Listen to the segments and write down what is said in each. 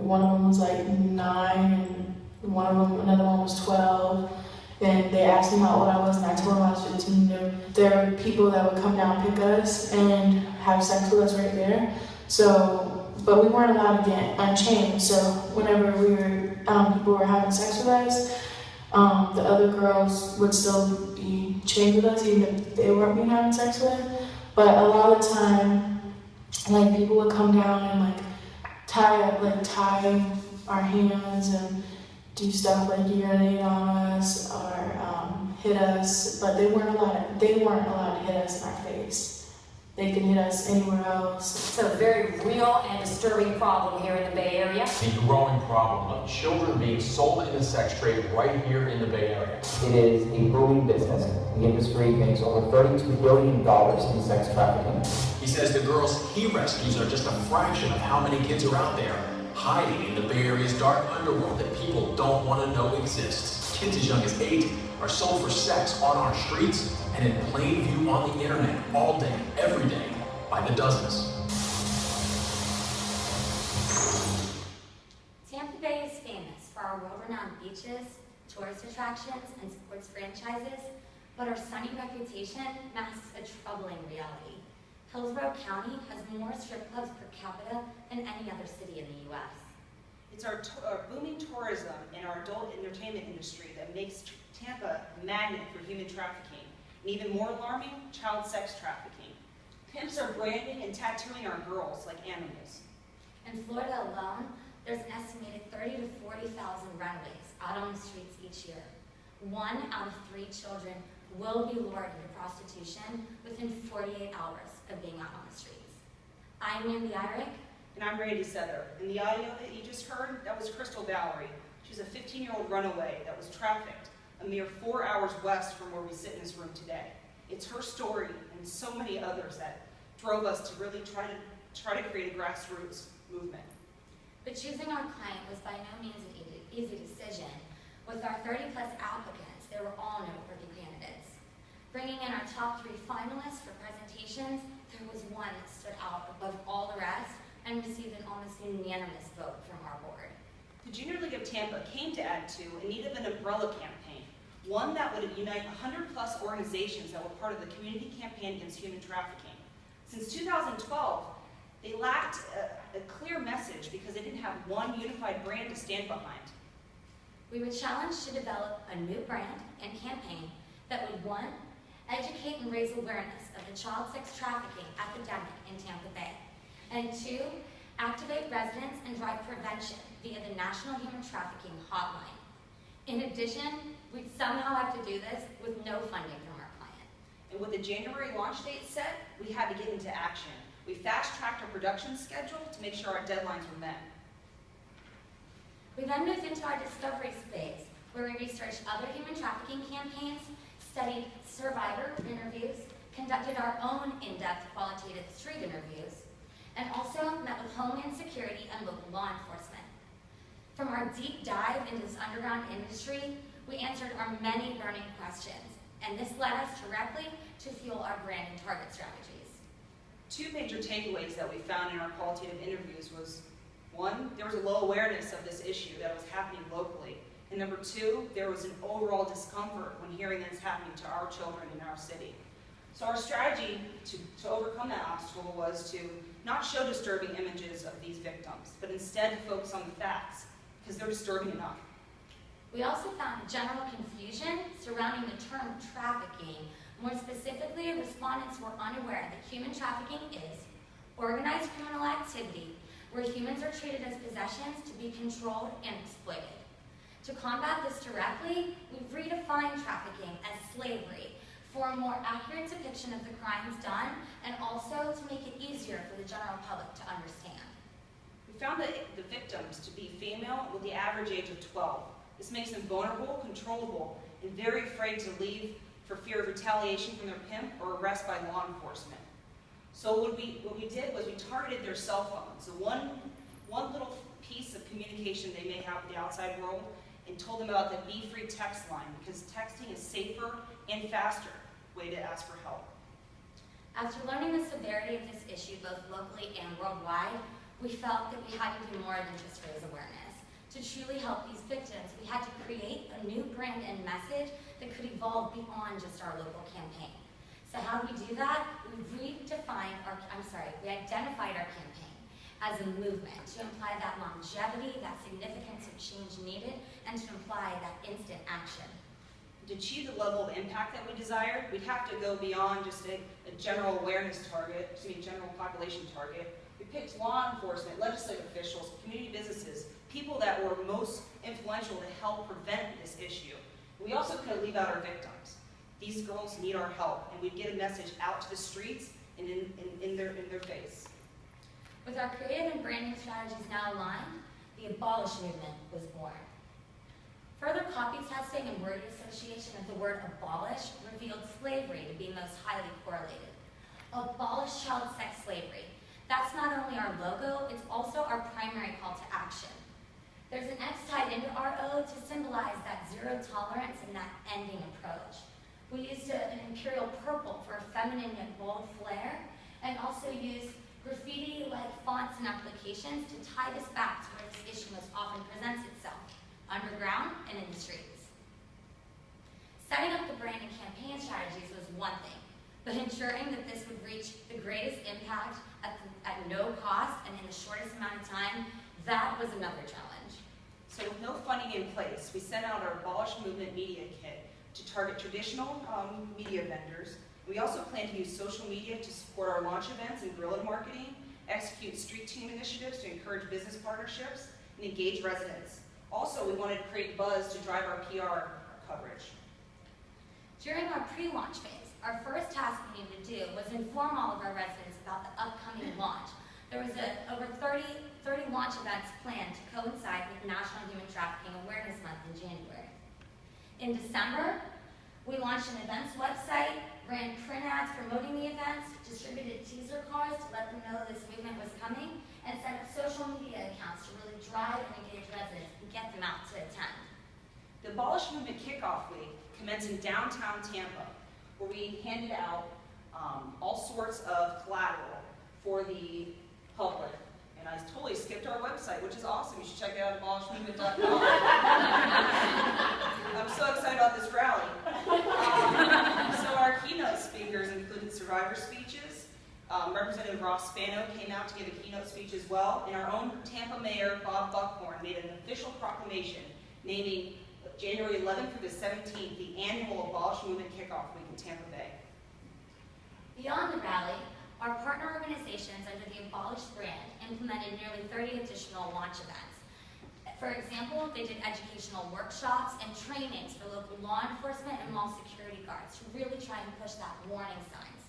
one of them was like 9, and another one was 12. And they asked me how old I was, and I told them I was 15. There were people that would come down, pick us, and have sex with us right there. So, but we weren't allowed to get unchained. So whenever people were having sex with us, the other girls would still be chained with us, even if they weren't being having sex with us. But a lot of the time, like, people would come down and like tie our hands and do stuff like urinate on us or hit us, but they weren't allowed to hit us in our face. They can hit us anywhere else. It's a very real and disturbing problem here in the Bay Area. The growing problem of children being sold in the sex trade right here in the Bay Area. It is a booming business. The industry makes over $32 billion in sex trafficking. He says the girls he rescues are just a fraction of how many kids are out there, hiding in the Bay Area's dark underworld that people don't want to know exists. Kids as young as 8 are sold for sex on our streets and in plain view on the internet all day, every day, by the dozens. Tampa Bay is famous for our world-renowned beaches, tourist attractions, and sports franchises, but our sunny reputation masks a troubling reality. Hillsborough County has more strip clubs per capita than any other city in the U.S. It's our booming tourism and our adult entertainment industry that makes Tampa a magnet for human trafficking, and even more alarming, child sex trafficking. Pimps are branding and tattooing our girls like animals. In Florida alone, there's an estimated 30,000 to 40,000 runaways out on the streets each year. 1 out of 3 children will be lured into prostitution within 48 hours of being out on the streets. I'm Mandy Irick. And I'm Randy Sether. And the audio that you just heard, that was Crystal Valerie. She's a 15-year-old runaway that was trafficked a mere 4 hours west from where we sit in this room today. It's her story and so many others that drove us to really try to create a grassroots movement. But choosing our client was by no means an easy decision. With our 30-plus applicants, they were all noteworthy candidates. Bringing in our top 3 finalists for presentations, there was one that stood out above all the rest and received an almost unanimous vote from our board. The Junior League of Tampa came to Act 2 in need of an umbrella campaign, one that would unite 100-plus organizations that were part of the community campaign against human trafficking. Since 2012, they lacked a clear message because they didn't have one unified brand to stand behind. We were challenged to develop a new brand and campaign that would, 1, educate and raise awareness of the child sex trafficking epidemic in Tampa Bay, and 2, activate residents and drive prevention via the National Human Trafficking Hotline. In addition, we'd somehow have to do this with no funding from our client. And with the January launch date set, we had to get into action. We fast-tracked our production schedule to make sure our deadlines were met. We then moved into our discovery phase, where we researched other human trafficking campaigns, studied survivor interviews, conducted our own in-depth qualitative street interviews, and also met with Homeland Security and local law enforcement. From our deep dive into this underground industry, we answered our many burning questions, and this led us directly to fuel our brand and target strategies. 2 major takeaways that we found in our qualitative interviews was, 1, there was a low awareness of this issue that was happening locally, and number 2, there was an overall discomfort when hearing that it's happening to our children in our city. So our strategy to overcome that obstacle was to not show disturbing images of these victims, but instead to focus on the facts, because they're disturbing enough. We also found general confusion surrounding the term trafficking. More specifically, respondents were unaware that human trafficking is organized criminal activity where humans are treated as possessions to be controlled and exploited. To combat this directly, we've redefined trafficking as slavery for a more accurate depiction of the crimes done and also to make it easier for the general public to understand. We found the victims to be female with the average age of 12. This makes them vulnerable, controllable, and very afraid to leave for fear of retaliation from their pimp or arrest by law enforcement. So what we did was we targeted their cell phones, the one little piece of communication they may have with the outside world, and told them about the Be Free text line, because texting is safer and faster way to ask for help. After learning the severity of this issue both locally and worldwide, We felt that we had to do more than just raise awareness. To truly help these victims, we had to create a new brand and message that could evolve beyond just our local campaign. So how do we do that? We identified our campaign as a movement to imply that longevity, that significance of change needed, and to imply that instant action. To achieve the level of impact that we desired, we'd have to go beyond just a general awareness target, general population target. We picked law enforcement, legislative officials, community businesses, people that were most influential to help prevent this issue. We also couldn't leave out our victims. These girls need our help, and we'd get a message out to the streets and in their face. With our creative and branding strategies now aligned, the Abolish movement was born. Further copy testing and word association of the word abolish revealed slavery to be most highly correlated. Abolish child sex slavery. That's not only our logo, it's also our primary call to action. There's an X tied into our O to symbolize that zero tolerance and that ending approach. We used an imperial purple for a feminine yet bold flair, and also used graffiti-like fonts and applications to tie this back to where this issue most often presents itself, underground and in the streets. Setting up the brand and campaign strategies was one thing, but ensuring that this would reach the greatest impact at no cost and in the shortest amount of time, that was another challenge. So with no funding in place, we sent out our Abolish Movement Media Kit to target traditional media vendors. We also plan to use social media to support our launch events and guerrilla marketing, execute street team initiatives to encourage business partnerships, and engage residents. Also, we wanted to create buzz to drive our PR coverage. During our pre-launch phase, our first task we needed to do was inform all of our residents about the upcoming launch. There was over 30 launch events planned to coincide with National Human Trafficking Awareness Month in January. In December, we launched an events website, ran print ads promoting the events, distributed teaser cards to let them know this movement was coming, and set up social media accounts to really drive and engage residents and get them out to attend. The Abolish Movement Kickoff Week commenced in downtown Tampa, where we handed out all sorts of collateral for the public. And I totally skipped our website, which is awesome. You should check it out at abolishmovement.com. I'm so excited about this rally. So our keynote speakers included survivor speeches. Representative Ross Spano came out to give a keynote speech as well. And our own Tampa Mayor, Bob Buckhorn, made an official proclamation naming January 11th through the 17th the annual Abolish Movement Kickoff Week in Tampa Bay. Beyond the rally, our partner organizations under the Abolish brand implemented nearly 30 additional launch events. For example, they did educational workshops and trainings for local law enforcement and mall security guards to really try and push that warning signs.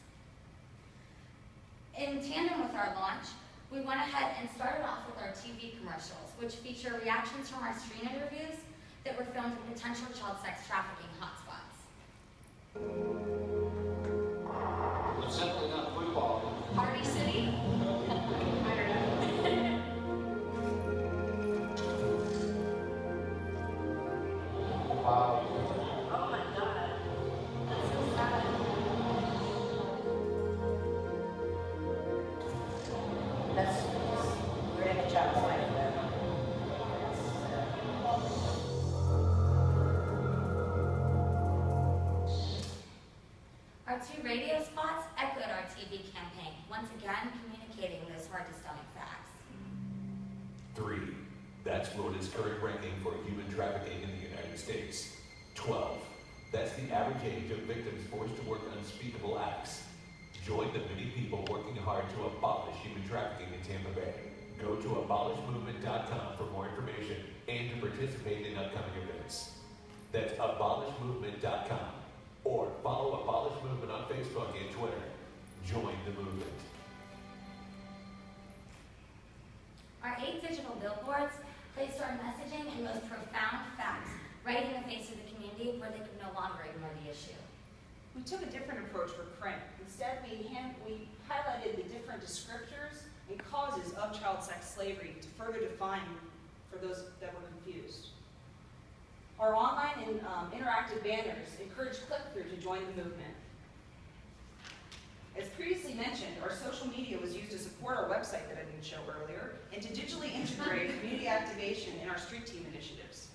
In tandem with our launch, we went ahead and started off with our TV commercials, which feature reactions from our screen interviews that were filmed in potential child sex trafficking hotspots. It's simply not football. Party City? I don't know. Wow. Oh my God. That's so sad. We're in a child's life. Our two radio spots echoed our TV campaign, once again communicating those hard-to-stomach facts. 3. That's Florida's current ranking for human trafficking in the United States. 12. That's the average age of victims forced to work unspeakable acts. Join the many people working hard to abolish human trafficking in Tampa Bay. Go to abolishmovement.com for more information and to participate in upcoming events. That's abolishmovement.com. Or follow Abolish Movement on Facebook and Twitter. Join the movement. Our 8 digital billboards placed our messaging and most profound facts right in the face of the community where they could no longer ignore the issue. We took a different approach for print. Instead, we highlighted the different descriptors and causes of child sex slavery to further define for those that were confused. Our online and interactive banners encourage click-through to join the movement. As previously mentioned, our social media was used to support our website that I didn't show earlier, and to digitally integrate community activation in our street team initiatives.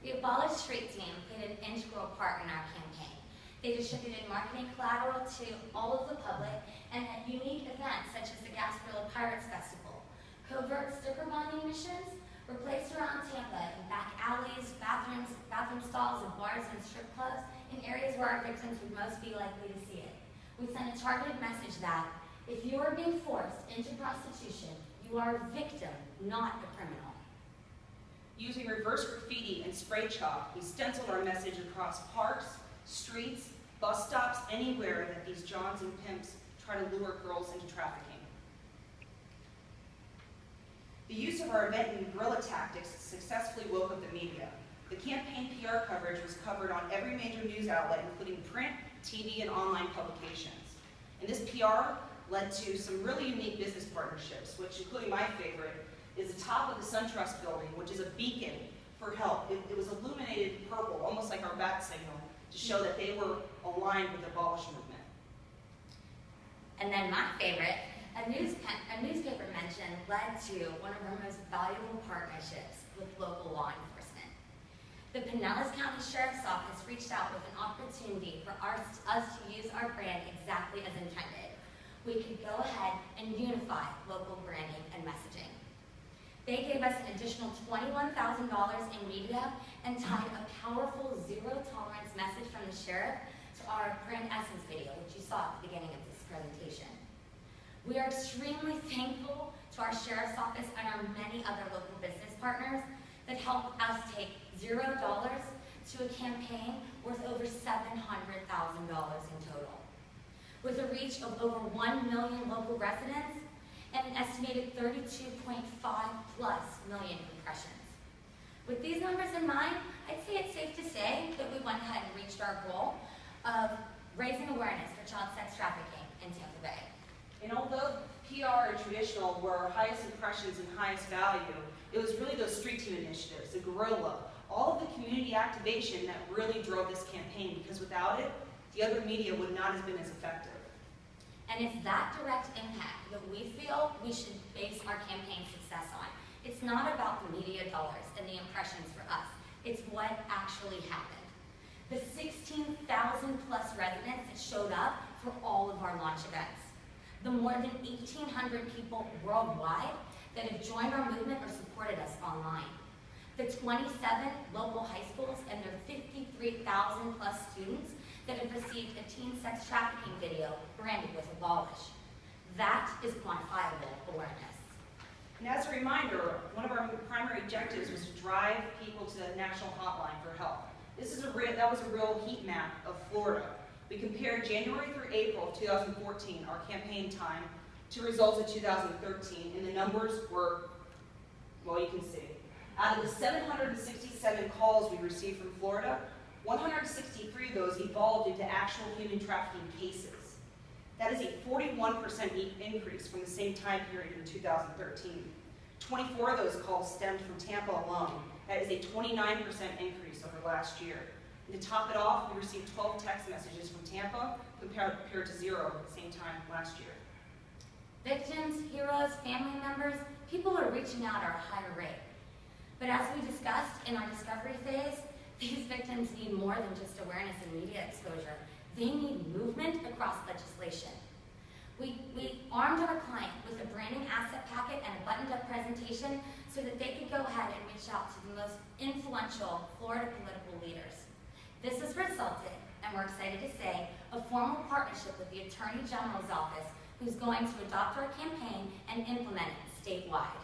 The Abolish street team played an integral part in our campaign. They distributed marketing collateral to all of the public and at unique events such as the Gasparilla Pirates Festival. Covert sticker bonding missions were placed around Tampa in back alleys, bathroom stalls, and bars and strip clubs in areas where our victims would most be likely to see it. We sent a targeted message that if you are being forced into prostitution, you are a victim, not a criminal. Using reverse graffiti and spray chalk, we stenciled our message across parks, streets, bus stops, anywhere that these Johns and pimps try to lure girls into trafficking. The use of our event and guerrilla tactics successfully woke up the media. The campaign PR coverage was covered on every major news outlet, including print, TV, and online publications. And this PR led to some really unique business partnerships, which, including my favorite, is the top of the SunTrust building, which is a beacon for help. It was illuminated purple, almost like our bat signal, to show that they were aligned with the Abolish movement. And then my favorite, a newspaper mention led to one of our most valuable partnerships with local law enforcement. The Pinellas County Sheriff's Office reached out with an opportunity for us to use our brand exactly as intended. We could go ahead and unify local branding and messaging. They gave us an additional $21,000 in media and tied a powerful zero-tolerance message from the sheriff to our brand essence video, which you saw at the beginning of this presentation. We are extremely thankful to our Sheriff's Office and our many other local business partners that helped us take $0 to a campaign worth over $700,000 in total. With a reach of over 1 million local residents and an estimated 32.5+ million impressions. With these numbers in mind, I'd say it's safe to say that we went ahead and reached our goal of raising awareness for child sex trafficking in Tampa Bay. And although PR and traditional were our highest impressions and highest value, it was really those street team initiatives, the guerrilla, all of the community activation that really drove this campaign, because without it, the other media would not have been as effective. And it's that direct impact that we feel we should base our campaign success on. It's not about the media dollars and the impressions for us. It's what actually happened. The 16,000+ residents that showed up for all of our launch events. The more than 1,800 people worldwide that have joined our movement or supported us online. The 27 local high schools and their 53,000+ students that have received a teen sex trafficking video branded with Abolish. That is quantifiable awareness. And as a reminder, one of our primary objectives was to drive people to the national hotline for help. That was a real heat map of Florida. We compared January through April of 2014, our campaign time, to results of 2013, and the numbers were, well, you can see. Out of the 767 calls we received from Florida, 163 of those evolved into actual human trafficking cases. That is a 41% increase from the same time period in 2013. 24 of those calls stemmed from Tampa alone. That is a 29% increase over last year. And to top it off, we received 12 text messages from Tampa compared to 0 at the same time last year. Victims, heroes, family members, people are reaching out at a higher rate. But as we discussed in our discovery phase, these victims need more than just awareness and media exposure. They need movement across legislation. We armed our client with a branding asset packet and a buttoned-up presentation so that they could go ahead and reach out to the most influential Florida political leaders. This has resulted, and we're excited to say, a formal partnership with the Attorney General's office, who's going to adopt our campaign and implement it statewide.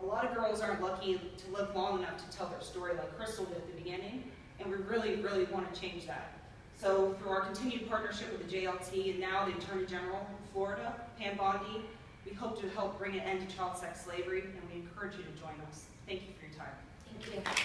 A lot of girls aren't lucky to live long enough to tell their story like Crystal did at the beginning, and we really, really want to change that. So through our continued partnership with the JLT and now the Attorney General of Florida, Pam Bondi, we hope to help bring an end to child sex slavery, and we encourage you to join us. Thank you for your time. Thank you.